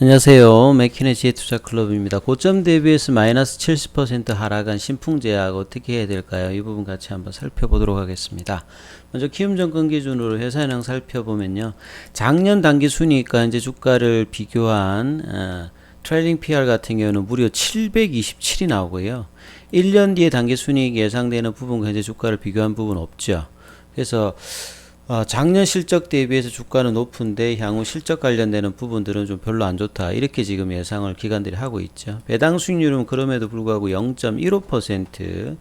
안녕하세요. 맥킨의 지혜투자클럽입니다. 고점 대비해서 마이너스 70% 하락한 신풍제약 어떻게 해야 될까요? 이 부분 같이 한번 살펴보도록 하겠습니다. 먼저 키움증권 기준으로 회사현황 살펴보면요. 작년 단기 순이익과 현재 주가를 비교한 트레일링 PR 같은 경우는 무려 727이 나오고요. 1년 뒤에 단기 순이익이 예상되는 부분과 현재 주가를 비교한 부분 없죠. 그래서 작년 실적 대비해서 주가는 높은데 향후 실적 관련되는 부분들은 좀 별로 안 좋다. 이렇게 지금 예상을 기관들이 하고 있죠. 배당 수익률은 그럼에도 불구하고 0.15%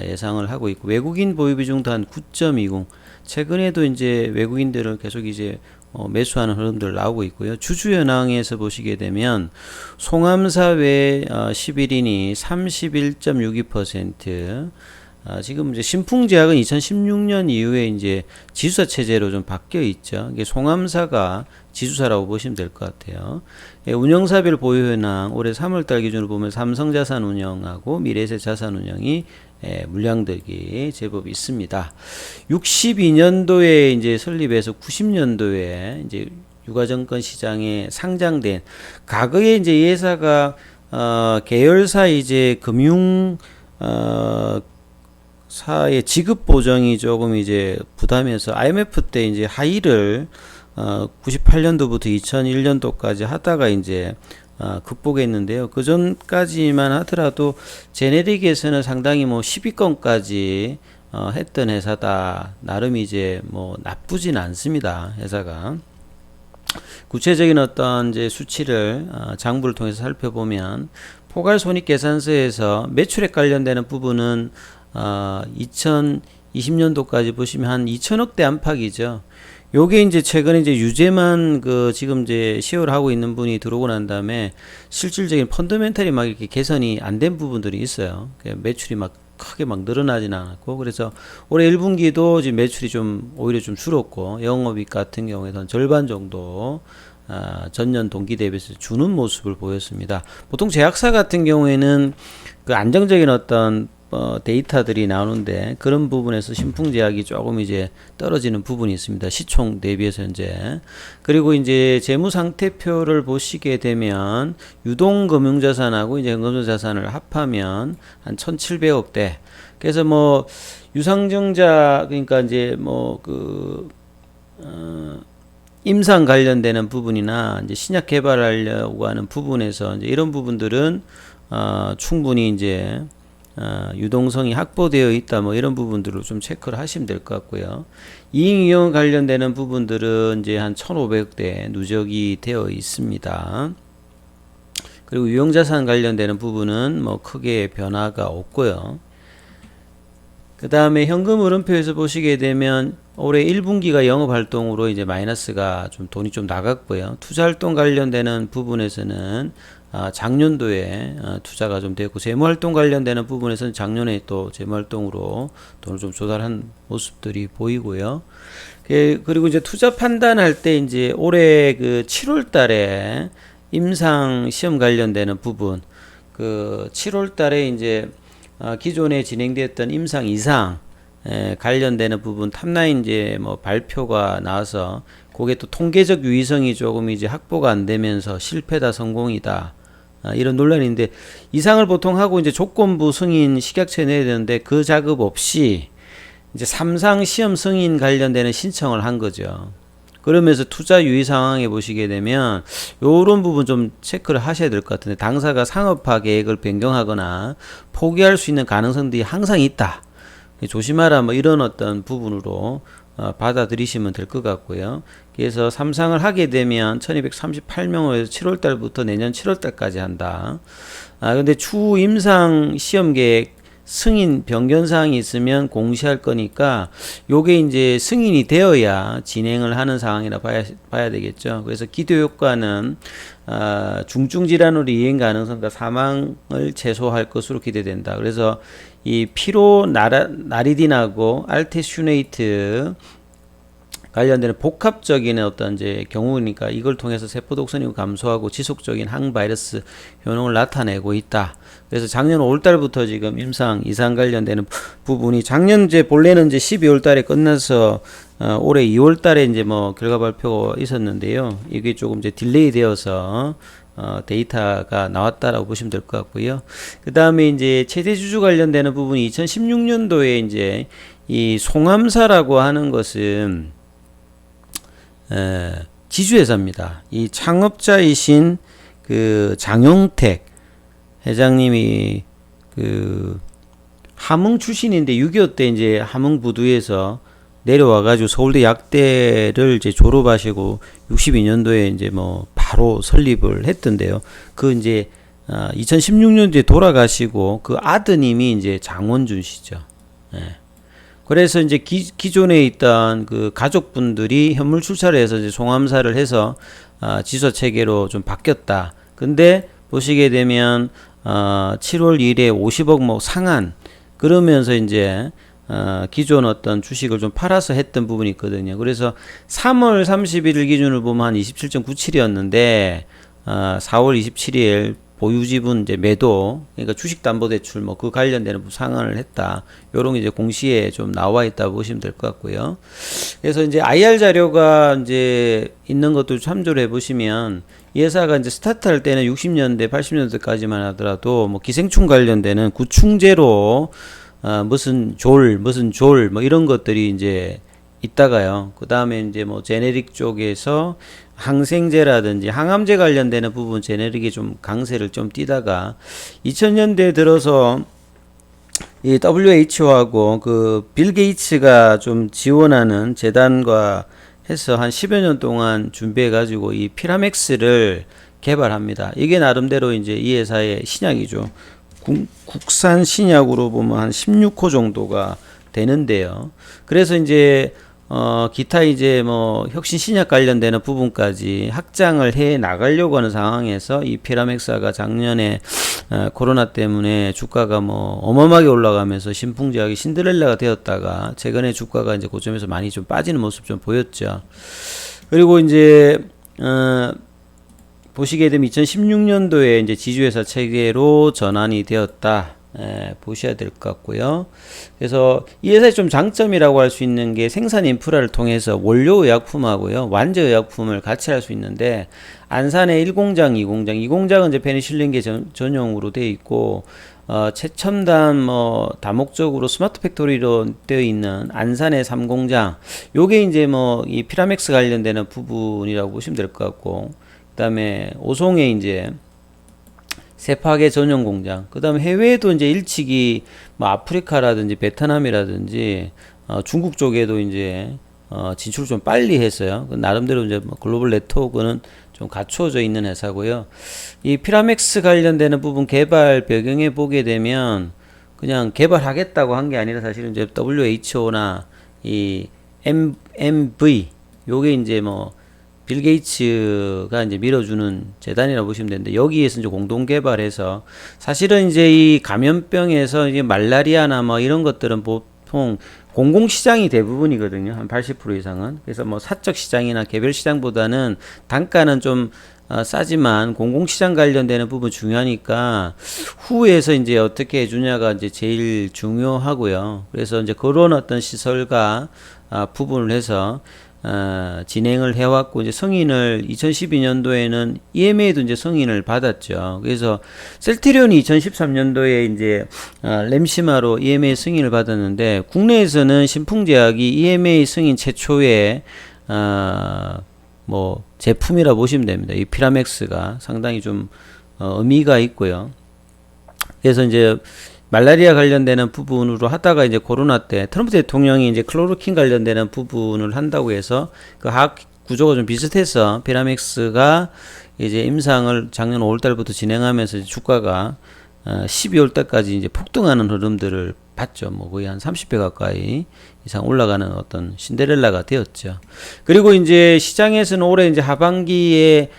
예상을 하고 있고, 외국인 보유 비중도 한 9.20. 최근에도 이제 외국인들을 계속 이제 매수하는 흐름들 나오고 있고요. 주주 현황에서 보시게 되면 송암사 외 11인이 31.62%, 지금 이제 신풍제약은 2016년 이후에 이제 지주사 체제로 좀 바뀌어 있죠. 이게 송암사가 지주사라고 보시면 될 것 같아요. 예, 운영사별 보유 현황 올해 3월달 기준으로 보면 삼성자산운영하고 미래에셋자산운영이 물량들이 제법 있습니다. 62년도에 이제 설립해서 90년도에 이제 유가증권 시장에 상장된, 과거에 이제 이 회사가 계열사 이제 금융 사의 지급 보정이 조금 이제 부담해서 IMF 때 이제 하이를 98년도부터 2001년도까지 하다가 이제 극복했는데요. 그 전까지만 하더라도 제네릭에서는 상당히 뭐 10위권까지 했던 회사다. 나름 이제 뭐 나쁘진 않습니다. 회사가. 구체적인 어떤 이제 수치를 장부를 통해서 살펴보면 포괄손익계산서에서 매출액 관련되는 부분은 2020년도까지 보시면 한 2천억대 안팎이죠. 요게 이제 최근에 이제 유죄만 지금 이제 시효를 하고 있는 분이 들어오고 난 다음에 실질적인 펀더멘털이 막 이렇게 개선이 안 된 부분들이 있어요. 매출이 막 크게 막 늘어나진 않았고, 그래서 올해 1분기도 지금 매출이 좀 오히려 좀 줄었고, 영업이익 같은 경우에는 절반 정도 전년 동기 대비해서 주는 모습을 보였습니다. 보통 제약사 같은 경우에는 그 안정적인 어떤 데이터들이 나오는데, 그런 부분에서 신풍제약이 조금 이제 떨어지는 부분이 있습니다. 시총 대비해서 현재. 그리고 이제 재무상태표를 보시게 되면 유동금융자산하고 이제 현금자산을 합하면 한 1,700억대. 그래서 뭐 유상증자, 그러니까 이제 임상 관련되는 부분이나 이제 신약 개발하려고 하는 부분에서 이제 이런 부분들은 충분히 이제 유동성이 확보되어 있다, 뭐 이런 부분들을 좀 체크를 하시면 될 것 같고요. 이익이용 관련되는 부분들은 이제 한 1,500억대 누적이 되어 있습니다. 그리고 유형자산 관련되는 부분은 뭐 크게 변화가 없고요. 그 다음에 현금 흐름표에서 보시게 되면 올해 1분기가 영업활동으로 이제 마이너스가 좀 돈이 좀 나갔고요. 투자활동 관련되는 부분에서는 작년도에 투자가 좀 됐고, 재무활동 관련되는 부분에서는 작년에 또 재무활동으로 돈을 좀 조달한 모습들이 보이고요. 그리고 이제 투자 판단할 때 이제 올해 그 7월 달에 임상 시험 관련되는 부분, 그 7월 달에 이제 기존에 진행되었던 임상 이상 관련되는 부분 탑라인 이제 뭐 발표가 나와서, 그게 또 통계적 유의성이 조금 이제 확보가 안 되면서 실패다 성공이다 이런 논란인데, 이상을 보통 하고 이제 조건부 승인 식약처에 내야 되는데 그 작업 없이 이제 3상 시험 승인 관련되는 신청을 한 거죠. 그러면서 투자 유의 상황에 보시게 되면 요런 부분 좀 체크를 하셔야 될 것 같은데, 당사가 상업화 계획을 변경하거나 포기할 수 있는 가능성들이 항상 있다. 조심하라, 뭐 이런 어떤 부분으로 받아들이시면 될 것 같고요. 그래서 3상을 하게 되면 1238명으로 해서 7월 달부터 내년 7월 달까지 한다. 근데 추후 임상 시험 계획 승인 변경 사항이 있으면 공시할 거니까 요게 이제 승인이 되어야 진행을 하는 상황이라 봐야 되겠죠. 그래서 기도 효과는 중증 질환으로 이행 가능성과 사망을 최소화할 것으로 기대된다. 그래서 이 피로 나리딘하고 알테슈네이트 관련되는 복합적인 어떤 이제 경우니까 이걸 통해서 세포 독성이 감소하고 지속적인 항바이러스 효능을 나타내고 있다. 그래서 작년 5월달부터 지금 임상 이상 관련되는 부분이 작년 이제 본래는 이제 12월달에 끝나서 올해 2월달에 이제 뭐 결과 발표가 있었는데요. 이게 조금 이제 딜레이 되어서 데이터가 나왔다라고 보시면 될 것 같고요. 그 다음에 이제 최대 주주 관련되는 부분이 2016년도에 이제 이 송암사라고 하는 것은 지주회사입니다. 이 창업자이신 그 장용택 회장님이 그 함흥 출신인데 6.25 때 이제 함흥 부두에서 내려와가지고 서울대 약대를 이제 졸업하시고 62년도에 이제 뭐 바로 설립을 했던데요. 그 이제 2016년도에 돌아가시고 그 아드님이 이제 장원준 씨죠. 예. 그래서 이제 기존에 있던 그 가족분들이 현물 출자를 해서 이제 송암사를 해서 지소 체계로 좀 바뀌었다. 근데 보시게 되면 7월 1일에 50억 뭐 상한 그러면서 이제 기존 어떤 주식을 좀 팔아서 했던 부분이 있거든요. 그래서 3월 31일 기준으로 보면 한 27.97이었는데 4월 27일 보유지분 이제 매도, 그러니까 주식담보대출 뭐 그 관련되는 상환을 했다. 요런 이제 공시에 좀 나와 있다 보시면 될 것 같고요. 그래서 이제 IR 자료가 이제 있는 것도 참조를 해보시면 이 회사가 이제 스타트할 때는 60년대, 80년대까지만 하더라도 뭐 기생충 관련되는 구충제로 무슨 졸 뭐 이런 것들이 이제 있다가요. 그 다음에 이제 뭐 제네릭 쪽에서 항생제라든지 항암제 관련되는 부분 제네릭이 좀 강세를 좀 띠다가 2000년대 들어서 이 WHO하고 그 빌 게이츠가 좀 지원하는 재단과 해서 한 10여 년 동안 준비해 가지고 이 피라맥스를 개발합니다. 이게 나름대로 이제 이 회사의 신약이죠. 국산 신약으로 보면 한 16호 정도가 되는데요. 그래서 이제 기타 이제 뭐 혁신 신약 관련되는 부분까지 확장을 해 나가려고 하는 상황에서 이 피라맥스가 작년에 코로나 때문에 주가가 뭐 어마어마하게 올라가면서 신풍제약이 신데렐라가 되었다가 최근에 주가가 이제 고점에서 많이 좀 빠지는 모습 좀 보였죠. 그리고 이제 보시게 되면 2016년도에 이제 지주회사 체계로 전환이 되었다. 보셔야 될 것 같고요. 그래서 이 회사의 좀 장점이라고 할 수 있는 게 생산 인프라를 통해서 원료 의약품하고요, 완제 의약품을 같이 할 수 있는데 안산에 1공장, 2공장, 2공장은 이제 페니실린계 전용으로 되어 있고 최첨단 뭐 다목적으로 스마트 팩토리로 되어 있는 안산의 3공장, 요게 이제 뭐 이 피라맥스 관련되는 부분이라고 보시면 될 것 같고, 그다음에 오송에 이제 세파계 전용 공장, 그 다음에 해외에도 이제 일찍이 뭐 아프리카라든지 베트남이라든지 중국 쪽에도 이제 진출을 좀 빨리 했어요. 나름대로 이제 뭐 글로벌 네트워크는 좀 갖추어져 있는 회사고요. 이 피라맥스 관련되는 부분 개발 배경에 보게 되면 그냥 개발하겠다고 한 게 아니라 사실은 이제 WHO나 이 MV 요게 이제 뭐 빌 게이츠가 이제 밀어주는 재단이라고 보시면 되는데, 여기에서 이제 공동 개발해서 사실은 이제 이 감염병에서 이제 말라리아나 뭐 이런 것들은 보통 공공시장이 대부분이거든요. 한 80% 이상은. 그래서 뭐 사적 시장이나 개별 시장보다는 단가는 좀 싸지만 공공시장 관련되는 부분 중요하니까 후에서 이제 어떻게 해주냐가 이제 제일 중요하고요. 그래서 이제 그런 어떤 시설과 부분을 해서 진행을 해왔고, 이제 승인을 2012년도에는 EMA도 이제 승인을 받았죠. 그래서 셀트리온이 2013년도에 이제 램시마로 EMA 승인을 받았는데, 국내에서는 신풍제약이 EMA 승인 최초의 뭐 제품이라 보시면 됩니다. 이 피라맥스가 상당히 좀 의미가 있고요. 그래서 이제 말라리아 관련되는 부분으로 하다가 이제 코로나 때 트럼프 대통령이 이제 클로로킨 관련되는 부분을 한다고 해서 그 화학 구조가 좀 비슷해서 피라맥스가 이제 임상을 작년 5월달부터 진행하면서 주가가 12월달까지 이제 폭등하는 흐름들을 봤죠. 뭐 거의 한 30배 가까이 이상 올라가는 어떤 신데렐라가 되었죠. 그리고 이제 시장에서는 올해 이제 하반기에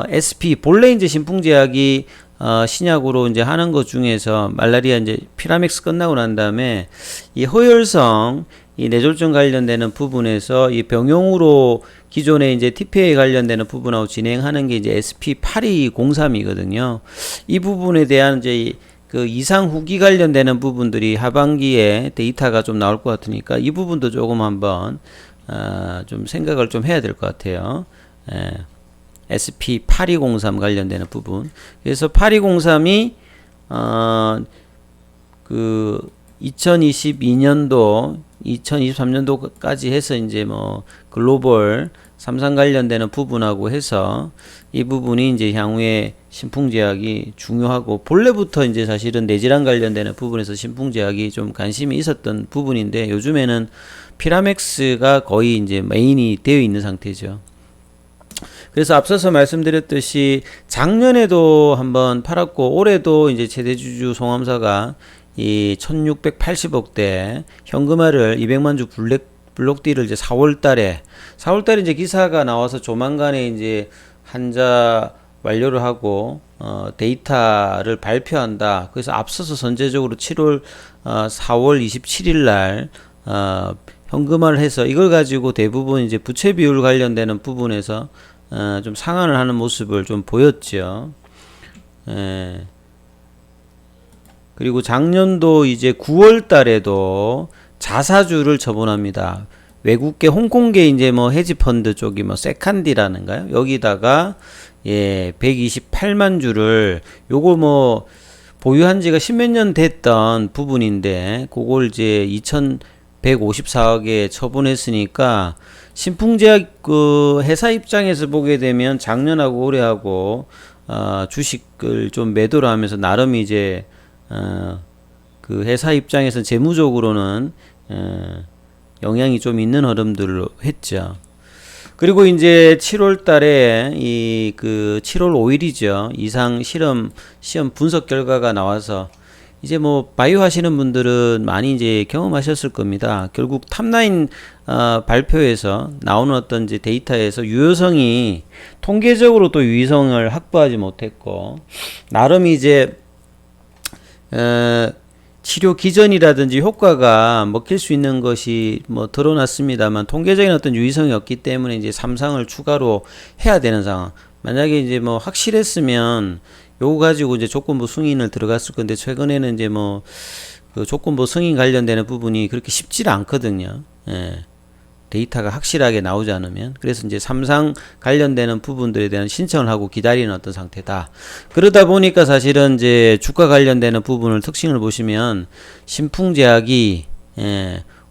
SP 본래 이제 신풍제약이 신약으로 이제 하는 것 중에서 말라리아 이제 피라맥스 끝나고 난 다음에 이 허혈성 이 뇌졸중 관련되는 부분에서 이 병용으로 기존에 이제 TPA 관련되는 부분하고 진행하는 게 이제 SP8203이거든요. 이 부분에 대한 이제 그 이상 후기 관련되는 부분들이 하반기에 데이터가 좀 나올 것 같으니까 이 부분도 조금 한번 좀 생각을 좀 해야 될 것 같아요. SP8203 관련되는 부분. 그래서 8203이 그 2022년도, 2023년도까지 해서 이제 뭐 글로벌 삼상 관련되는 부분하고 해서 이 부분이 이제 향후에 신풍제약이 중요하고, 본래부터 이제 사실은 뇌질환 관련되는 부분에서 신풍제약이 좀 관심이 있었던 부분인데 요즘에는 피라맥스가 거의 이제 메인이 되어 있는 상태죠. 그래서 앞서서 말씀드렸듯이 작년에도 한번 팔았고 올해도 이제 최대주주 송암사가 이 1680억대 현금화를 200만 주 블록딜을 이제 4월달에 이제 기사가 나와서 조만간에 이제 한자 완료를 하고 데이터를 발표한다. 그래서 앞서서 선제적으로 4월 27일 날 현금화를 해서 이걸 가지고 대부분 이제 부채 비율 관련되는 부분에서 좀 상환을 하는 모습을 좀 보였죠. 그리고 작년도 이제 9월 달에도 자사주를 처분합니다. 외국계 홍콩계 이제 뭐 헤지펀드 쪽이 뭐 세칸디라는가요? 여기다가 128만 주를 요거 뭐 보유한 지가 십몇 년 됐던 부분인데 그걸 이제 2154억에 처분했으니까 신풍제약 그 회사 입장에서 보게 되면 작년하고 올해하고 주식을 좀 매도를 하면서 나름 이제 그 회사 입장에서 재무적으로는 영향이 좀 있는 흐름들로 했죠. 그리고 이제 7월 달에 그 7월 5일이죠. 이상 시험 분석 결과가 나와서 이제 뭐 바이오 하시는 분들은 많이 이제 경험하셨을 겁니다. 결국 탑라인 발표에서 나오는 어떤 이제 데이터에서 유효성이 통계적으로 또 유효성을 확보하지 못했고, 나름 이제 치료 기전이라든지 효과가 먹힐 수 있는 것이 뭐 드러났습니다만 통계적인 어떤 유의성이 없기 때문에 이제 3상을 추가로 해야 되는 상황. 만약에 이제 뭐 확실했으면 요거 가지고 이제 조건부 승인을 들어갔을 건데, 최근에는 이제 뭐 그 조건부 승인 관련되는 부분이 그렇게 쉽지는 않거든요. 데이터가 확실하게 나오지 않으면. 그래서 이제 3상 관련되는 부분들에 대한 신청을 하고 기다리는 어떤 상태다. 그러다 보니까 사실은 이제 주가 관련되는 부분을 특징을 보시면 신풍제약이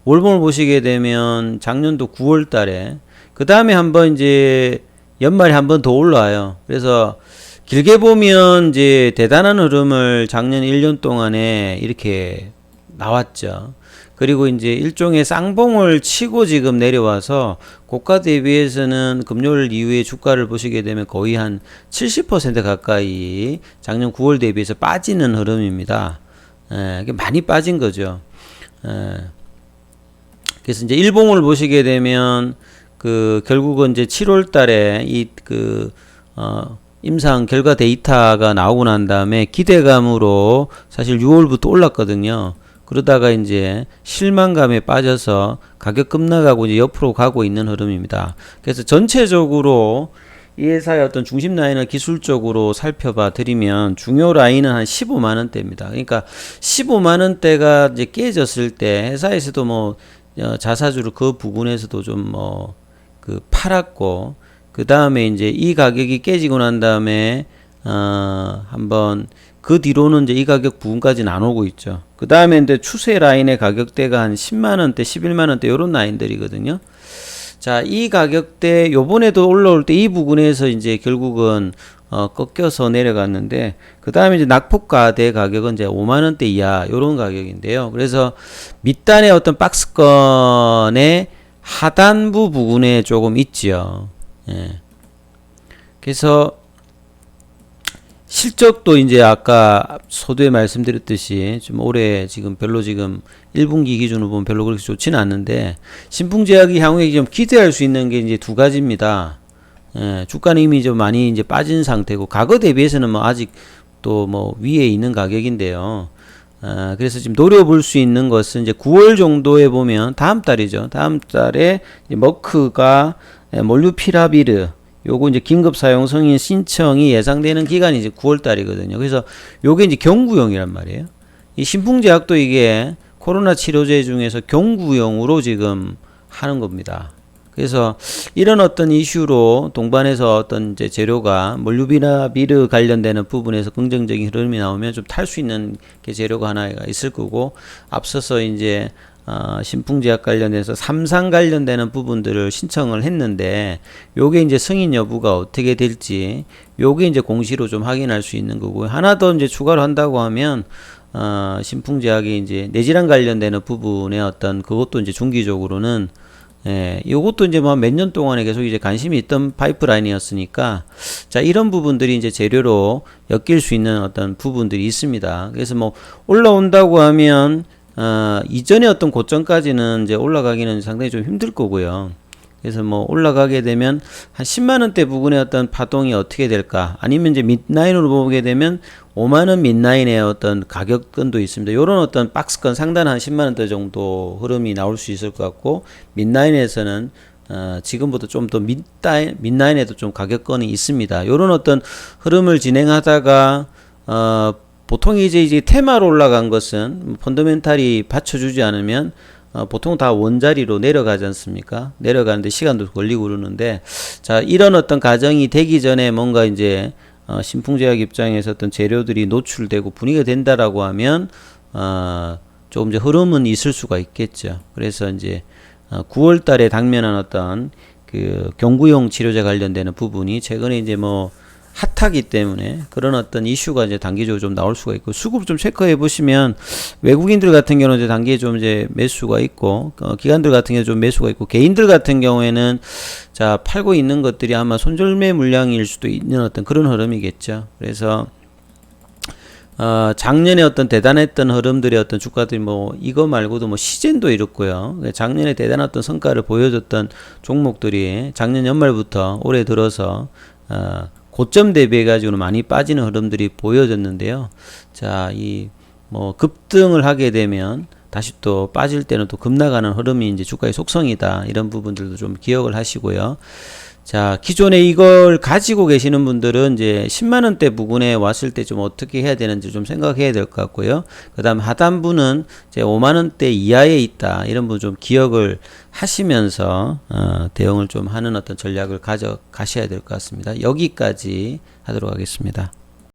월봉을 보시게 되면 작년도 9월 달에 그 다음에 한번 이제 연말에 한번 더 올라와요. 그래서 길게 보면 이제 대단한 흐름을 작년 1년 동안에 이렇게 나왔죠. 그리고 이제 일종의 쌍봉을 치고 지금 내려와서 고가 대비해서는 금요일 이후에 주가를 보시게 되면 거의 한 70% 가까이 작년 9월 대비해서 빠지는 흐름입니다. 많이 빠진 거죠. 그래서 이제 일봉을 보시게 되면 그 결국은 이제 7월 달에 임상 결과 데이터가 나오고 난 다음에 기대감으로 사실 6월부터 올랐거든요. 그러다가 이제 실망감에 빠져서 가격 급락하고 이제 옆으로 가고 있는 흐름입니다. 그래서 전체적으로 이 회사의 어떤 중심 라인을 기술적으로 살펴봐 드리면 중요 라인은 한 15만원대입니다. 그러니까 15만원대가 이제 깨졌을 때 회사에서도 뭐 자사주를 그 부분에서도 좀 뭐 그 팔았고, 그 다음에 이제 이 가격이 깨지고 난 다음에 한번 그 뒤로는 이제 이 가격 부분까지는 안 오고 있죠. 그 다음에 이제 추세 라인의 가격대가 한 10만원대, 11만원대 요런 라인들이거든요. 자, 이 가격대 요번에도 올라올 때 이 부분에서 이제 결국은 꺾여서 내려갔는데, 그 다음에 이제 낙폭과대 가격은 이제 5만원대 이하 요런 가격인데요. 그래서 밑단의 어떤 박스권의 하단부 부분에 조금 있지요. 그래서 실적도 이제 아까 서두에 말씀드렸듯이 좀 올해 지금 별로 지금 1분기 기준으로 보면 별로 그렇게 좋지는 않는데, 신풍제약이 향후에 좀 기대할 수 있는 게 이제 두 가지입니다. 주가는 이미 좀 많이 이제 빠진 상태고, 과거 대비해서는 뭐 아직 또 뭐 위에 있는 가격인데요. 그래서 지금 노려볼 수 있는 것은 이제 9월 정도에 보면 다음 달이죠. 다음 달에 머크가 몰누피라비르 요거 이제 긴급 사용 승인 신청이 예상되는 기간이 이제 9월 달이거든요. 그래서 요게 이제 경구용이란 말이에요. 이 신풍제약도 이게 코로나 치료제 중에서 경구용으로 지금 하는 겁니다. 그래서 이런 어떤 이슈로 동반해서 어떤 이제 재료가 몰누피라비르 관련되는 부분에서 긍정적인 흐름이 나오면 좀 탈 수 있는 게 재료가 하나가 있을 거고, 앞서서 이제 신풍제약 관련해서 삼상 관련되는 부분들을 신청을 했는데 요게 이제 승인 여부가 어떻게 될지 요게 이제 공시로 좀 확인할 수 있는 거고요. 하나 더 이제 추가로 한다고 하면 신풍제약이 이제 뇌질환 관련되는 부분의 어떤 그것도 이제 중기적으로는 요것도 이제 뭐 몇 년 동안에 계속 이제 관심이 있던 파이프라인이었으니까, 자, 이런 부분들이 이제 재료로 엮일 수 있는 어떤 부분들이 있습니다. 그래서 뭐 올라온다고 하면, 이전의 어떤 고점까지는 이제 올라가기는 상당히 좀 힘들 거고요. 그래서 뭐 올라가게 되면 한 10만원대 부근의 어떤 파동이 어떻게 될까? 아니면 이제 mid라인으로 보게 되면 5만원 mid라인의 어떤 가격권도 있습니다. 요런 어떤 박스권 상단 한 10만원대 정도 흐름이 나올 수 있을 것 같고, mid라인에서는 지금보다 좀 더 mid라인에도 좀 가격권이 있습니다. 요런 어떤 흐름을 진행하다가 보통 이제 테마로 올라간 것은 펀더멘탈이 받쳐주지 않으면 보통 다 원자리로 내려가지 않습니까? 내려가는데 시간도 걸리고 그러는데, 자, 이런 어떤 과정이 되기 전에 뭔가 이제 신풍제약 입장에서 어떤 재료들이 노출되고 분위기가 된다라고 하면 조금 이제 흐름은 있을 수가 있겠죠. 그래서 이제 9월 달에 당면한 어떤 그 경구용 치료제 관련되는 부분이 최근에 이제 뭐 핫하기 때문에 그런 어떤 이슈가 이제 단기적으로 좀 나올 수가 있고, 수급 좀 체크해 보시면 외국인들 같은 경우는 이제 단기에 좀 이제 매수가 있고, 기관들 같은 경우 좀 매수가 있고, 개인들 같은 경우에는 자, 팔고 있는 것들이 아마 손절매 물량일 수도 있는 어떤 그런 흐름이겠죠. 그래서 작년에 어떤 대단했던 흐름들의 어떤 주가들이 뭐 이거 말고도 뭐 시젠도 이렇고요. 작년에 대단한 어떤 성과를 보여줬던 종목들이 작년 연말부터 올해 들어서 고점 대비해 가지고는 많이 빠지는 흐름들이 보여졌는데요. 자, 이 뭐 급등을 하게 되면 다시 또 빠질 때는 또 급나가는 흐름이 이제 주가의 속성이다. 이런 부분들도 좀 기억을 하시고요. 자, 기존에 이걸 가지고 계시는 분들은 이제 10만원대 부근에 왔을 때 좀 어떻게 해야 되는지 좀 생각해야 될 것 같고요. 그 다음 하단부는 이제 5만원대 이하에 있다. 이런 부분 좀 기억을 하시면서, 대응을 좀 하는 어떤 전략을 가져가셔야 될 것 같습니다. 여기까지 하도록 하겠습니다.